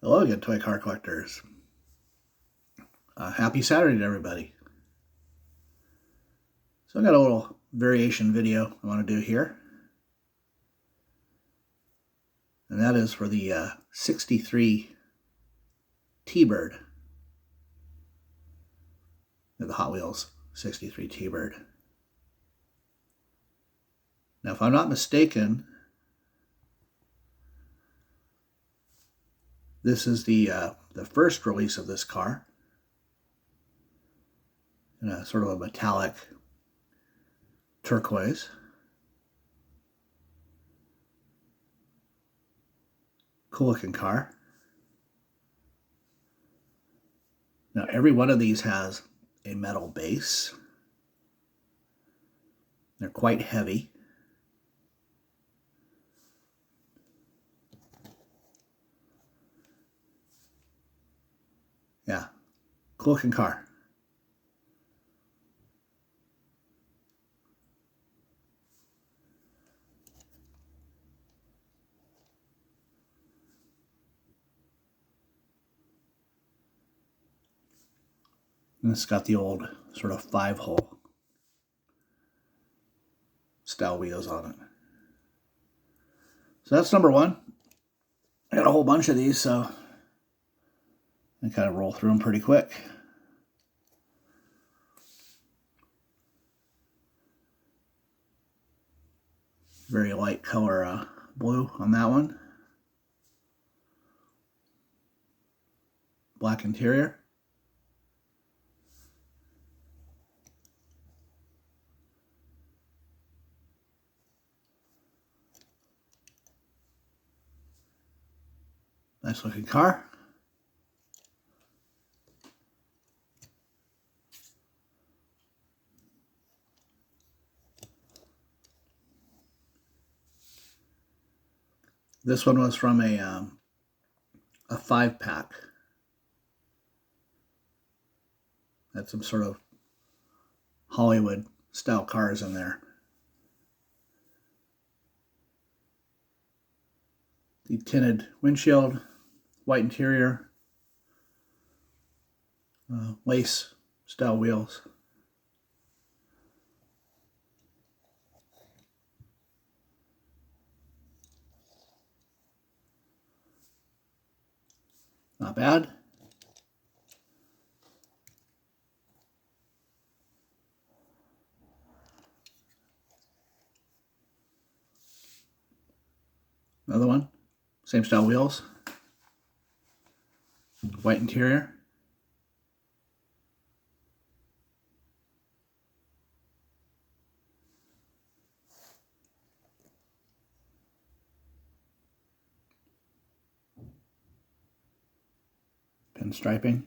Hello again, toy car collectors. Happy Saturday to everybody. So I got a little variation video I want to do here. And that is for the 63 T-Bird. The Hot Wheels 63 T-Bird. Now if I'm not mistaken, this is the first release of this car. In a sort of a metallic turquoise. Cool looking car. Now every one of these has a metal base. They're quite heavy. Yeah, cool looking car. And it's got the old sort of 5-hole style wheels on it. So that's number one. I got a whole bunch of these, so I kind of roll through them pretty quick. Very light color blue on that one. Black interior. Nice looking car. This one was from a 5-pack. Had some sort of Hollywood style cars in there. The tinted windshield, white interior, lace style wheels. Not bad. Another one, same style wheels, white interior. Pinstriping.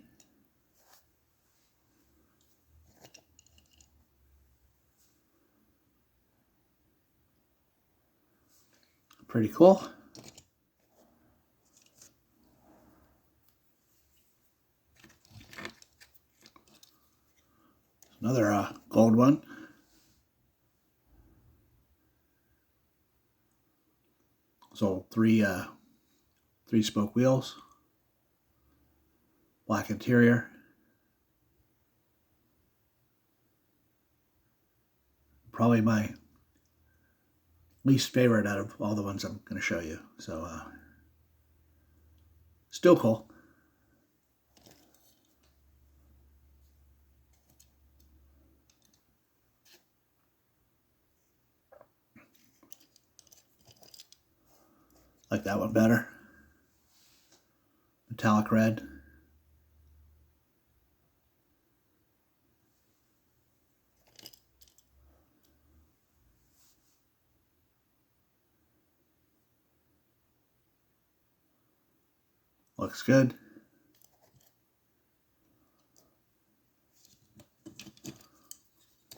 Pretty cool. Another gold one. So three spoke wheels, black interior. Probably my least favorite out of all the ones I'm going to show you. So still cool. Like that one better. Metallic red. Looks good.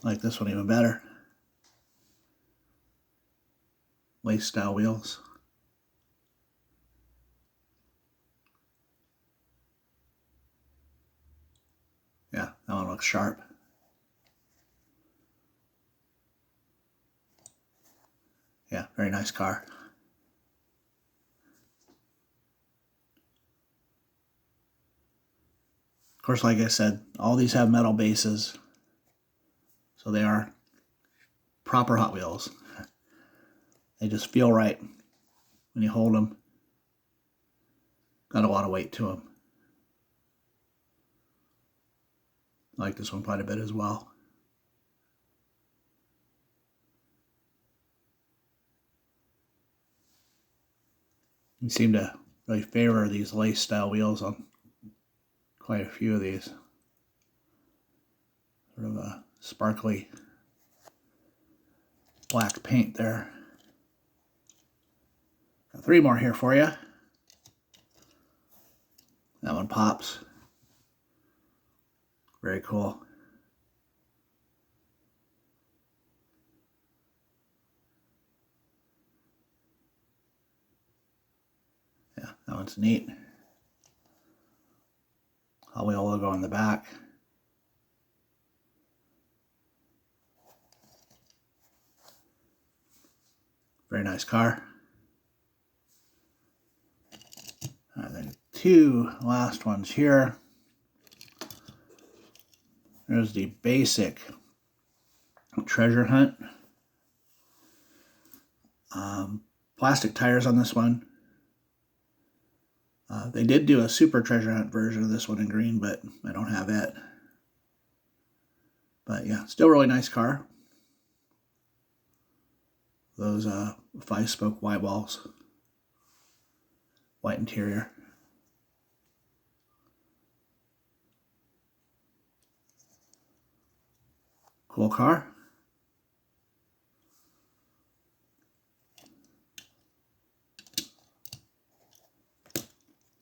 Like this one even better. Lace style wheels. Yeah, that one looks sharp. Yeah, very nice car. course, like I said, all these have metal bases, so they are proper Hot Wheels. They just feel right when you hold them. Got a lot of weight to them. I like this one quite a bit as well. You seem to really favor these lace style wheels on quite a few of these. Sort of a sparkly black paint there. Got 3 more here for you. That one pops. Very cool. Yeah, that one's neat. Hot Wheel logo on the back. Very nice car. The 2 last ones here. There's the basic treasure hunt. Plastic tires on this one. They did do a super treasure hunt version of this one in green, but I don't have it. But yeah, still really nice car. Those 5-spoke white walls. White interior. Cool car.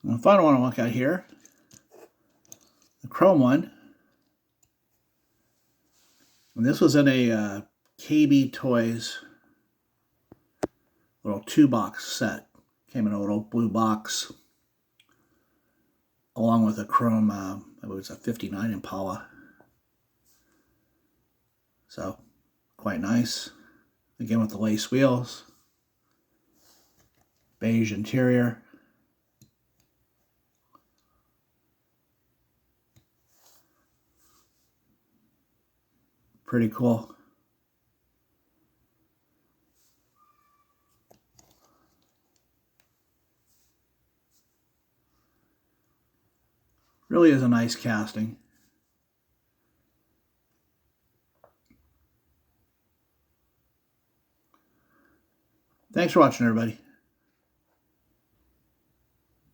And the final one I look at here, the chrome one. And this was in a KB Toys little 2-box set. Came in a little blue box along with a chrome, it was a 59 Impala. So, quite nice. Again with the lace wheels. Beige interior. Pretty cool. Really is a nice casting. Thanks for watching, everybody.